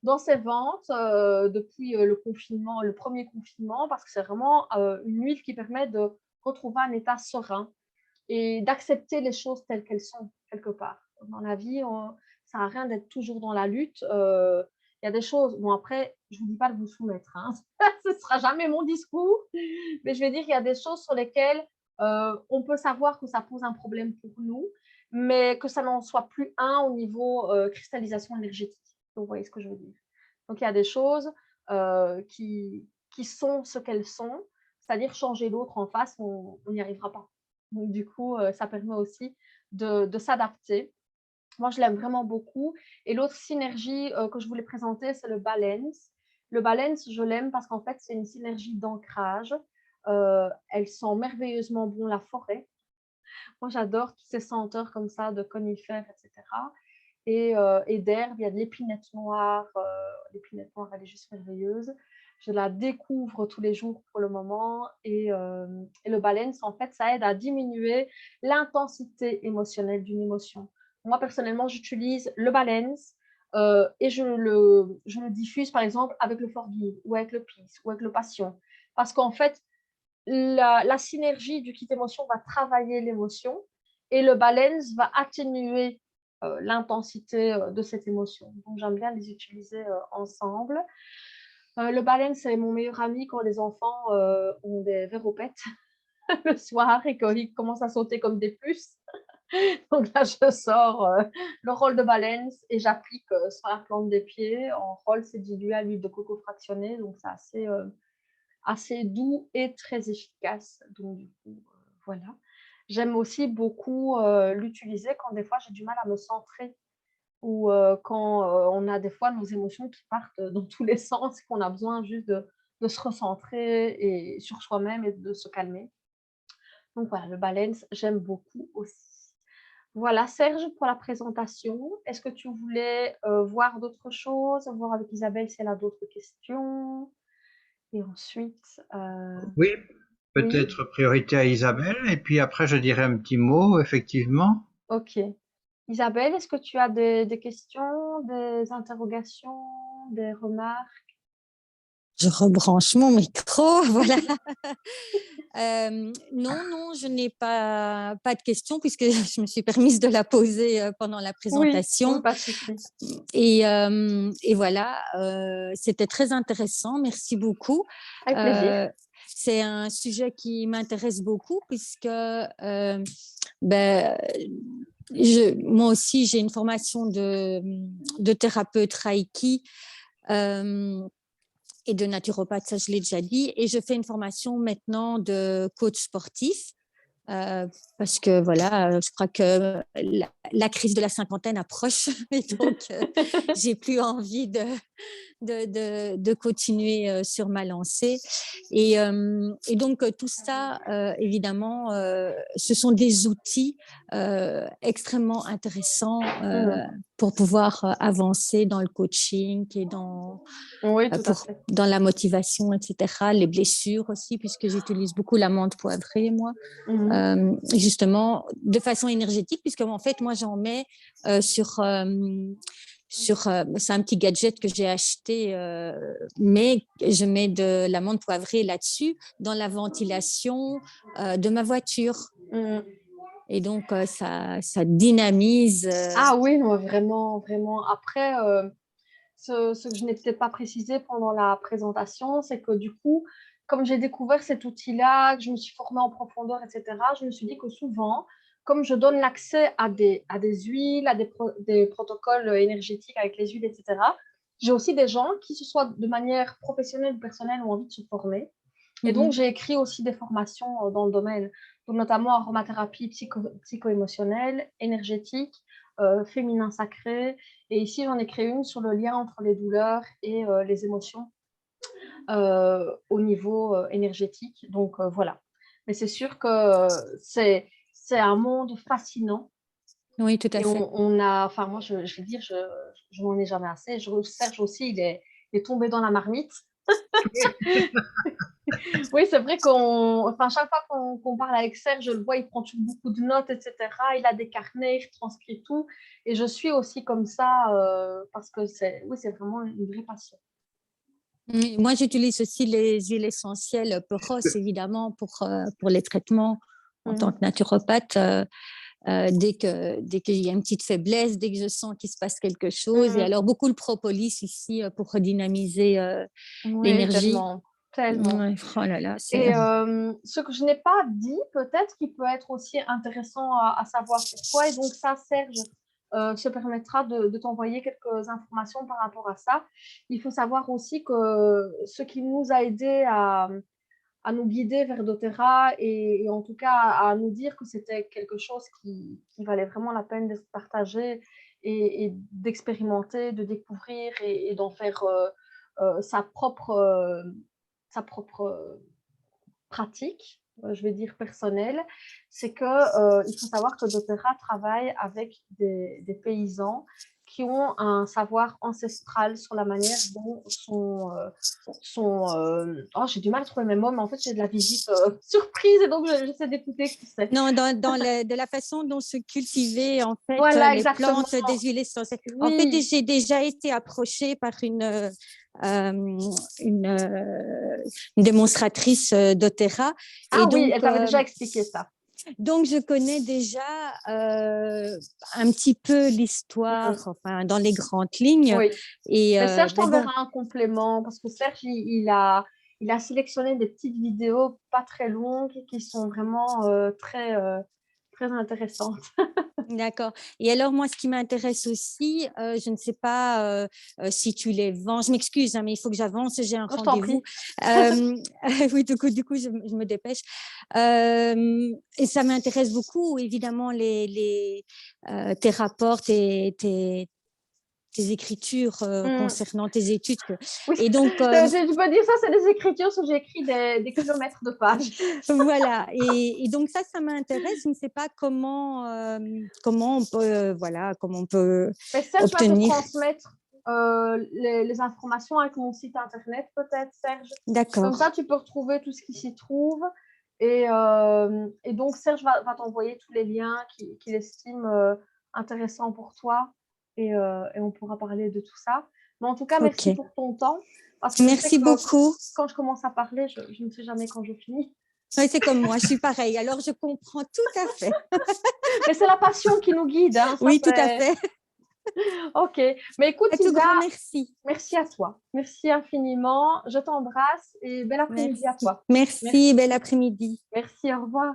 dans ses ventes depuis le confinement, le premier confinement, parce que c'est vraiment une huile qui permet de retrouver un état serein et d'accepter les choses telles qu'elles sont, quelque part. Dans la vie, ça n'a rien d'être toujours dans la lutte. Il y a des choses, bon après, je ne vous dis pas de vous soumettre, hein. Ce ne sera jamais mon discours, mais je vais dire qu'il y a des choses sur lesquelles on peut savoir que ça pose un problème pour nous, mais que ça n'en soit plus un au niveau cristallisation énergétique. Donc, vous voyez ce que je veux dire. Donc, il y a des choses qui sont ce qu'elles sont, c'est-à-dire changer l'autre en face, on n'y arrivera pas. Donc, du coup, ça permet aussi de s'adapter. Moi, je l'aime vraiment beaucoup. Et l'autre synergie que je voulais présenter, c'est le balance. Le balance, je l'aime parce qu'en fait, c'est une synergie d'ancrage. Elle sent merveilleusement bon la forêt. Moi, j'adore toutes ces senteurs comme ça de conifères, etc. Et d'herbe, il y a de l'épinette noire. L'épinette noire, elle est juste merveilleuse. Je la découvre tous les jours pour le moment. Et le balance, en fait, ça aide à diminuer l'intensité émotionnelle d'une émotion. Moi, personnellement, j'utilise le balance et je le diffuse, par exemple, avec le forgive ou avec le peace ou avec le passion. Parce qu'en fait, la synergie du kit émotion va travailler l'émotion et le balance va atténuer l'intensité de cette émotion. Donc, j'aime bien les utiliser ensemble. Le balance, c'est mon meilleur ami quand les enfants ont des verropettes le soir et qu'ils commencent à sauter comme des puces. Donc là, je sors le rôle de balance et j'applique sur la plante des pieds. En rôle, c'est dilué à l'huile de coco fractionnée, donc c'est assez doux et très efficace. Donc du coup, voilà. J'aime aussi beaucoup l'utiliser quand des fois j'ai du mal à me centrer ou quand on a des fois nos émotions qui partent dans tous les sens et qu'on a besoin juste de se recentrer et sur soi-même et de se calmer. Donc voilà, le balance, j'aime beaucoup aussi. Voilà, Serge, pour la présentation. Est-ce que tu voulais voir d'autres choses, voir avec Isabelle si elle a d'autres questions? Et ensuite, Oui, oui, peut-être priorité à Isabelle, et puis après je dirai un petit mot, effectivement. ok. Isabelle, est-ce que tu as des questions, des interrogations, des remarques? Je rebranche mon micro, voilà. Non, non, je n'ai pas de questions puisque je me suis permise de la poser pendant la Oui, oui, présentation. pas de souci. Et voilà, c'était très intéressant. Merci beaucoup. Avec plaisir. Euh, c'est un sujet qui m'intéresse beaucoup puisque ben, moi aussi, j'ai une formation de thérapeute Reiki. Euh, et de naturopathe, ça je l'ai déjà dit. Et je fais une formation maintenant de coach sportif. Euh, Parce que voilà, je crois que la crise de la cinquantaine approche et donc j'ai plus envie de continuer sur ma lancée. Et donc, tout ça, évidemment, ce sont des outils extrêmement intéressants pour pouvoir avancer dans le coaching et Oui, tout à fait. dans la motivation, etc. Les blessures aussi, puisque j'utilise beaucoup la menthe poivrée, moi. Justement de façon énergétique, puisque en fait, moi, j'en mets c'est un petit gadget que j'ai acheté, mais je mets de la menthe poivrée là-dessus dans la ventilation de ma voiture. Mhm. Et donc, ça dynamise. Ah oui, non, vraiment, vraiment. Après, ce que je n'ai peut-être pas précisé pendant la présentation, c'est que du coup, comme j'ai découvert cet outil-là, que je me suis formée en profondeur, etc., je me suis dit que souvent, comme je donne l'accès à des huiles, à des protocoles énergétiques avec les huiles, etc., j'ai aussi des gens qui, ce soit de manière professionnelle ou personnelle, ont envie de se former. Et donc, j'ai écrit aussi des formations dans le domaine, donc notamment aromathérapie psycho-émotionnelle, énergétique, féminin sacré. Et ici, j'en ai créé une sur le lien entre les douleurs et les émotions au niveau énergétique. Donc, voilà. Mais c'est sûr que c'est un monde fascinant. Oui, tout à Et fait. on a, enfin, moi, je vais dire, je n'en ai jamais assez. Serge aussi, il est tombé dans la marmite. Oui, c'est vrai enfin, chaque fois qu'on parle avec Serge, je le vois, il prend toujours beaucoup de notes, etc. Il a des carnets, il transcrit tout. Et je suis aussi comme ça parce que oui, c'est vraiment une vraie passion. Moi, j'utilise aussi les huiles essentielles Peros, évidemment, pour les traitements en tant que naturopathe. Dès qu'il y a une petite faiblesse, dès que je sens qu'il se passe quelque chose. Et alors, beaucoup le propolis ici pour redynamiser Oui, l'énergie. tellement, tellement. Ouais, oh là là, Et ce que je n'ai pas dit, peut-être, qui peut être aussi intéressant à savoir pour toi, et donc ça, Serge, se permettra de t'envoyer quelques informations par rapport à ça. Il faut savoir aussi que ce qui nous a aidé à nous guider vers doTERRA et en tout cas à nous dire que c'était quelque chose qui valait vraiment la peine d'être partagé et d'expérimenter, de découvrir et d'en faire sa propre pratique, je vais dire personnelle, c'est que il faut savoir que doTERRA travaille avec des paysans qui ont un savoir ancestral sur la manière dont oh, j'ai du mal à trouver mes mots, mais en fait, j'ai de la visite surprise et donc j'essaie d'écouter qui c'est. non, de la façon dont se cultiver en fait Voilà, les exactement. plantes des huiles essentielles. En fait, Oui. j'ai déjà été approchée par une démonstratrice doTERRA Ah et oui, donc elle t'avait déjà expliqué ça. donc, je connais déjà un petit peu l'histoire, enfin, dans les grandes lignes. Oui. Et, Mais Serge mais bon, t'enverra un complément parce que Serge, il a sélectionné des petites vidéos pas très longues qui sont vraiment très intéressantes. d'accord. Et alors, moi, ce qui m'intéresse aussi, je ne sais pas si tu les vends. Je m'excuse, hein, mais il faut que j'avance, j'ai un Je t'en rendez-vous. prie. Oui, du coup, je me dépêche. Et ça m'intéresse beaucoup, évidemment, tes rapports, tes écritures Mm. concernant tes études. Oui. Et donc, Tu peux dire ça, c'est des écritures parce que j'ai écrit des kilomètres de pages. voilà. Et donc ça m'intéresse. Je ne sais pas comment on peut, voilà, comment on peut Mais Serge va te obtenir. transmettre les informations avec mon site internet, peut-être, Serge. Comme D'accord. ça, tu peux retrouver tout ce qui s'y trouve. Et donc, Serge va t'envoyer tous les liens qu'il estime intéressants pour toi. Et on pourra parler de tout ça. Mais en tout cas, merci Ok. pour ton temps. Parce que je sais Merci que beaucoup. quand je commence à parler, je ne sais jamais quand je finis. Oui, c'est comme moi, je suis pareil. Alors, je comprends tout à fait. Mais c'est la passion qui nous guide. Hein. Ça, Oui, tout à fait. Ok. Mais écoute, Un tout Sylvia, grand merci. merci à toi. Merci infiniment. Je t'embrasse et bel après-midi à Merci. toi. Merci, bel après-midi. Merci, au revoir.